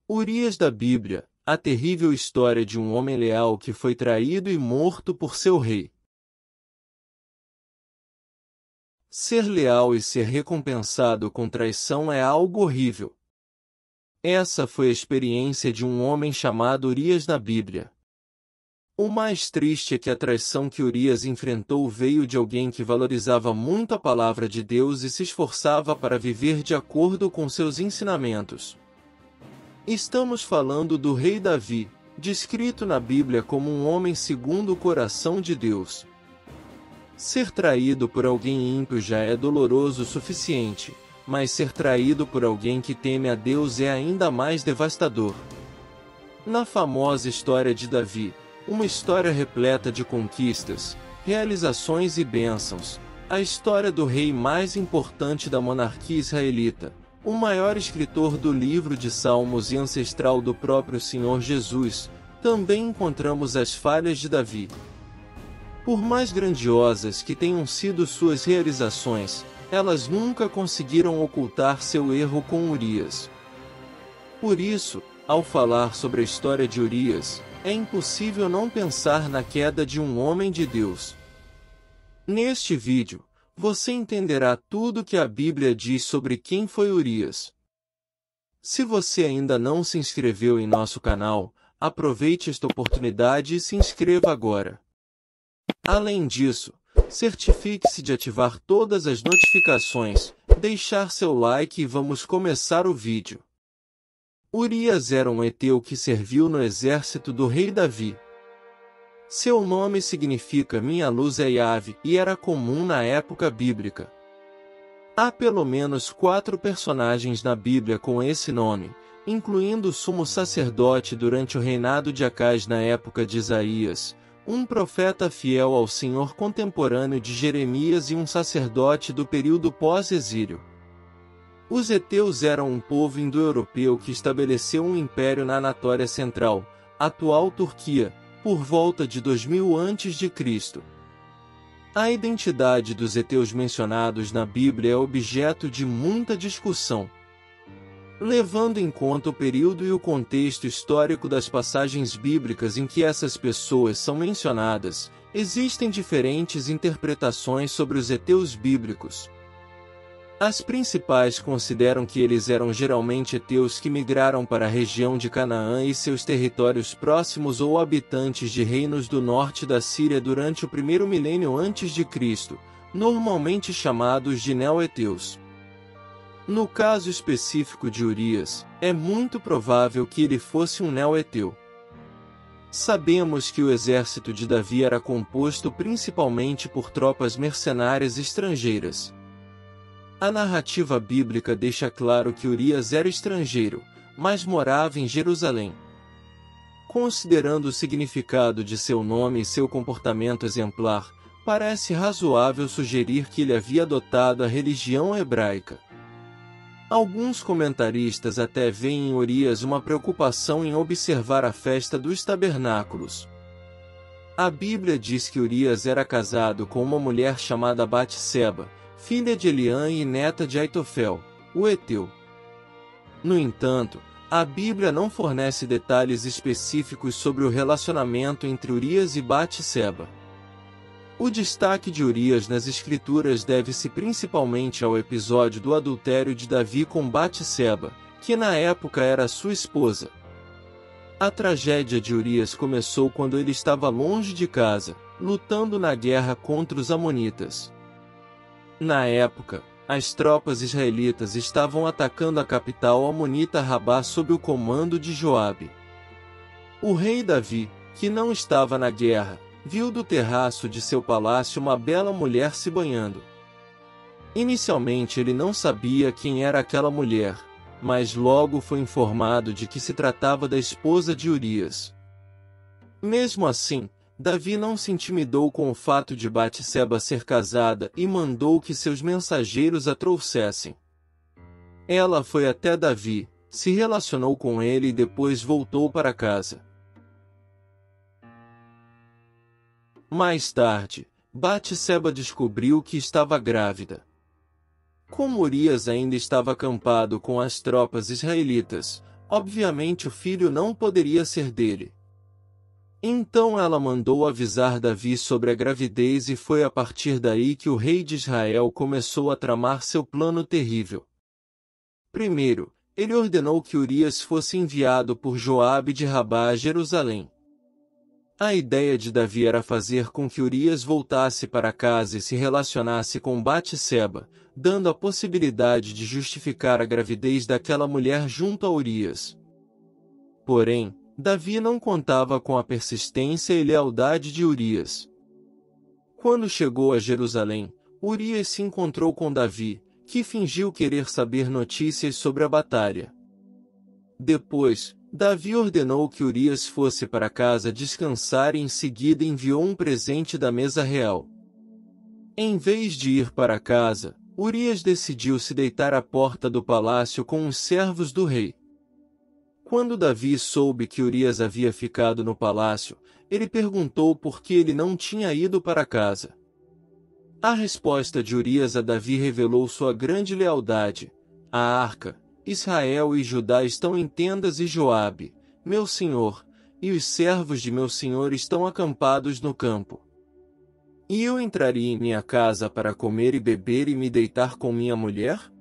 Urias da Bíblia, a terrível história de um homem leal que foi traído e morto por seu rei. Ser leal e ser recompensado com traição é algo horrível. Essa foi a experiência de um homem chamado Urias na Bíblia. O mais triste é que a traição que Urias enfrentou veio de alguém que valorizava muito a palavra de Deus e se esforçava para viver de acordo com seus ensinamentos. Estamos falando do rei Davi, descrito na Bíblia como um homem segundo o coração de Deus. Ser traído por alguém ímpio já é doloroso o suficiente, mas ser traído por alguém que teme a Deus é ainda mais devastador. Na famosa história de Davi, uma história repleta de conquistas, realizações e bênçãos, a história do rei mais importante da monarquia israelita, o maior escritor do livro de Salmos e ancestral do próprio Senhor Jesus, também encontramos as falhas de Davi. Por mais grandiosas que tenham sido suas realizações, elas nunca conseguiram ocultar seu erro com Urias. Por isso, ao falar sobre a história de Urias, é impossível não pensar na queda de um homem de Deus. Neste vídeo, você entenderá tudo o que a Bíblia diz sobre quem foi Urias. Se você ainda não se inscreveu em nosso canal, aproveite esta oportunidade e se inscreva agora. Além disso, certifique-se de ativar todas as notificações, deixar seu like e vamos começar o vídeo. Urias era um heteu que serviu no exército do rei Davi. Seu nome significa minha luz é Yahvé e era comum na época bíblica. Há pelo menos 4 personagens na Bíblia com esse nome, incluindo o sumo sacerdote durante o reinado de Acás na época de Isaías, um profeta fiel ao Senhor contemporâneo de Jeremias e um sacerdote do período pós-exílio. Os heteus eram um povo indo-europeu que estabeleceu um império na Anatólia Central, atual Turquia, por volta de 2000 a.C. A identidade dos heteus mencionados na Bíblia é objeto de muita discussão. Levando em conta o período e o contexto histórico das passagens bíblicas em que essas pessoas são mencionadas, existem diferentes interpretações sobre os heteus bíblicos. As principais consideram que eles eram geralmente heteus que migraram para a região de Canaã e seus territórios próximos ou habitantes de reinos do norte da Síria durante o primeiro milênio antes de Cristo, normalmente chamados de neo-heteus. No caso específico de Urias, é muito provável que ele fosse um neo-heteu. Sabemos que o exército de Davi era composto principalmente por tropas mercenárias estrangeiras. A narrativa bíblica deixa claro que Urias era estrangeiro, mas morava em Jerusalém. Considerando o significado de seu nome e seu comportamento exemplar, parece razoável sugerir que ele havia adotado a religião hebraica. Alguns comentaristas até veem em Urias uma preocupação em observar a festa dos tabernáculos. A Bíblia diz que Urias era casado com uma mulher chamada Batseba, filha de Eliã e neta de Aitofel, o heteu. No entanto, a Bíblia não fornece detalhes específicos sobre o relacionamento entre Urias e Batseba. O destaque de Urias nas Escrituras deve-se principalmente ao episódio do adultério de Davi com Batseba, que na época era sua esposa. A tragédia de Urias começou quando ele estava longe de casa, lutando na guerra contra os amonitas. Na época, as tropas israelitas estavam atacando a capital amonita Rabá sob o comando de Joabe. O rei Davi, que não estava na guerra, viu do terraço de seu palácio uma bela mulher se banhando. Inicialmente ele não sabia quem era aquela mulher, mas logo foi informado de que se tratava da esposa de Urias. Mesmo assim, Davi não se intimidou com o fato de Batseba ser casada e mandou que seus mensageiros a trouxessem. Ela foi até Davi, se relacionou com ele e depois voltou para casa. Mais tarde, Batseba descobriu que estava grávida. Como Urias ainda estava acampado com as tropas israelitas, Obviamente o filho não poderia ser dele. Então ela mandou avisar Davi sobre a gravidez e foi a partir daí que o rei de Israel começou a tramar seu plano terrível. Primeiro, ele ordenou que Urias fosse enviado por Joabe de Rabá a Jerusalém. A ideia de Davi era fazer com que Urias voltasse para casa e se relacionasse com Batseba, dando a possibilidade de justificar a gravidez daquela mulher junto a Urias. Porém, Davi não contava com a persistência e lealdade de Urias. Quando chegou a Jerusalém, Urias se encontrou com Davi, que fingiu querer saber notícias sobre a batalha. Depois, Davi ordenou que Urias fosse para casa descansar e em seguida enviou um presente da mesa real. Em vez de ir para casa, Urias decidiu se deitar à porta do palácio com os servos do rei. Quando Davi soube que Urias havia ficado no palácio, ele perguntou por que ele não tinha ido para casa. A resposta de Urias a Davi revelou sua grande lealdade. A arca, Israel e Judá estão em tendas e Joabe, meu senhor, e os servos de meu senhor estão acampados no campo. E eu entraria em minha casa para comer e beber e me deitar com minha mulher?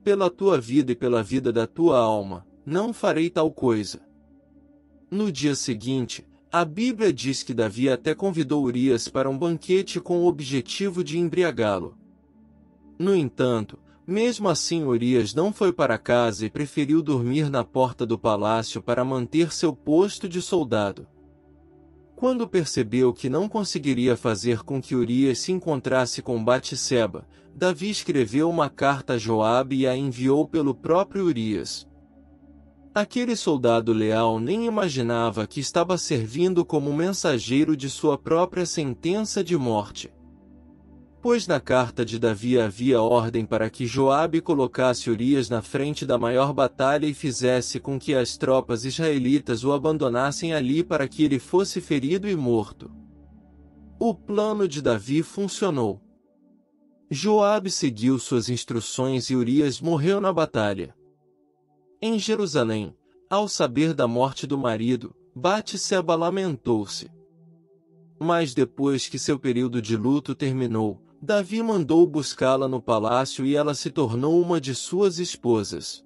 Pela tua vida e pela vida da tua alma, não farei tal coisa. No dia seguinte, a Bíblia diz que Davi até convidou Urias para um banquete com o objetivo de embriagá-lo. No entanto, mesmo assim Urias não foi para casa e preferiu dormir na porta do palácio para manter seu posto de soldado. Quando percebeu que não conseguiria fazer com que Urias se encontrasse com Batseba, Davi escreveu uma carta a Joabe e a enviou pelo próprio Urias. Aquele soldado leal nem imaginava que estava servindo como mensageiro de sua própria sentença de morte. Pois na carta de Davi havia ordem para que Joabe colocasse Urias na frente da maior batalha e fizesse com que as tropas israelitas o abandonassem ali para que ele fosse ferido e morto. O plano de Davi funcionou. Joabe seguiu suas instruções e Urias morreu na batalha. Em Jerusalém, ao saber da morte do marido, Batseba lamentou-se. Mas depois que seu período de luto terminou, Davi mandou buscá-la no palácio e ela se tornou uma de suas esposas.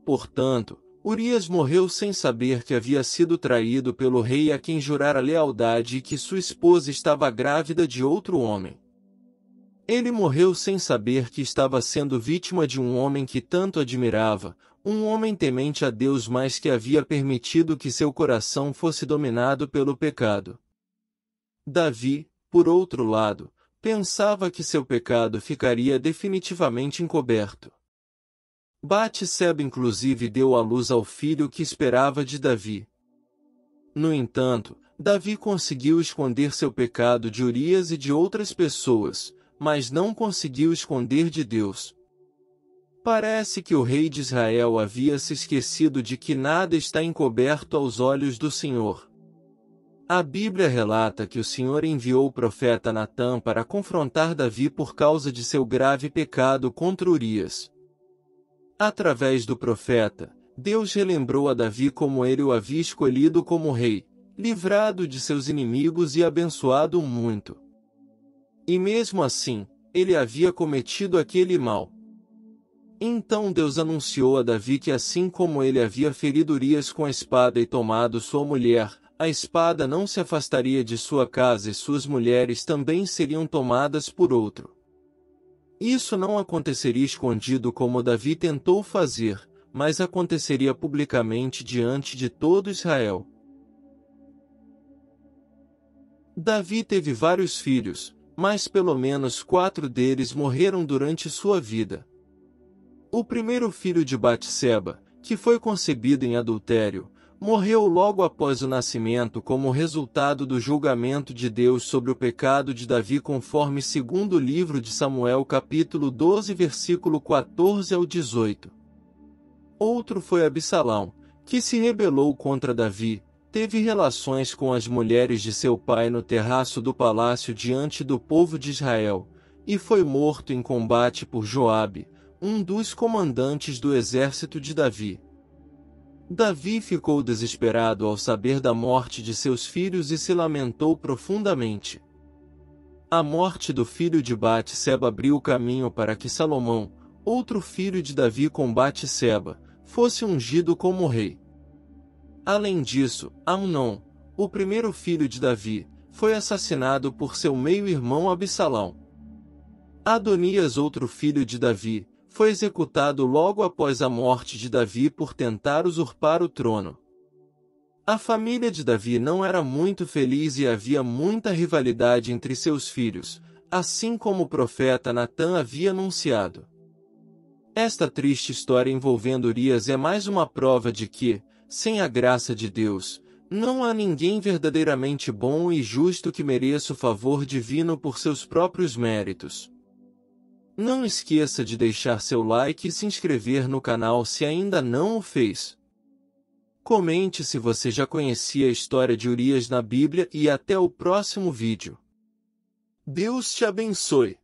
Portanto, Urias morreu sem saber que havia sido traído pelo rei a quem jurara lealdade e que sua esposa estava grávida de outro homem. Ele morreu sem saber que estava sendo vítima de um homem que tanto admirava, um homem temente a Deus, mas que havia permitido que seu coração fosse dominado pelo pecado. Davi, por outro lado, pensava que seu pecado ficaria definitivamente encoberto. Batseba inclusive deu à luz ao filho que esperava de Davi. No entanto, Davi conseguiu esconder seu pecado de Urias e de outras pessoas, mas não conseguiu esconder de Deus. Parece que o rei de Israel havia se esquecido de que nada está encoberto aos olhos do Senhor. A Bíblia relata que o Senhor enviou o profeta Natã para confrontar Davi por causa de seu grave pecado contra Urias. Através do profeta, Deus relembrou a Davi como ele o havia escolhido como rei, livrado de seus inimigos e abençoado muito. E mesmo assim, ele havia cometido aquele mal. Então Deus anunciou a Davi que assim como ele havia ferido Urias com a espada e tomado sua mulher, a espada não se afastaria de sua casa e suas mulheres também seriam tomadas por outro. Isso não aconteceria escondido como Davi tentou fazer, mas aconteceria publicamente diante de todo Israel. Davi teve vários filhos, mas pelo menos 4 deles morreram durante sua vida. O primeiro filho de Batseba, que foi concebido em adultério, morreu logo após o nascimento como resultado do julgamento de Deus sobre o pecado de Davi conforme segundo livro de Samuel capítulo 12 versículo 14 ao 18. Outro foi Absalão, que se rebelou contra Davi, teve relações com as mulheres de seu pai no terraço do palácio diante do povo de Israel, e foi morto em combate por Joabe, um dos comandantes do exército de Davi. Davi ficou desesperado ao saber da morte de seus filhos e se lamentou profundamente. A morte do filho de Batseba abriu o caminho para que Salomão, outro filho de Davi com Batseba, fosse ungido como rei. Além disso, Amnon, o primeiro filho de Davi, foi assassinado por seu meio-irmão Absalão. Adonias, outro filho de Davi, foi executado logo após a morte de Davi por tentar usurpar o trono. A família de Davi não era muito feliz e havia muita rivalidade entre seus filhos, assim como o profeta Natã havia anunciado. Esta triste história envolvendo Urias é mais uma prova de que, sem a graça de Deus, não há ninguém verdadeiramente bom e justo que mereça o favor divino por seus próprios méritos. Não esqueça de deixar seu like e se inscrever no canal se ainda não o fez. Comente se você já conhecia a história de Urias na Bíblia e até o próximo vídeo. Deus te abençoe.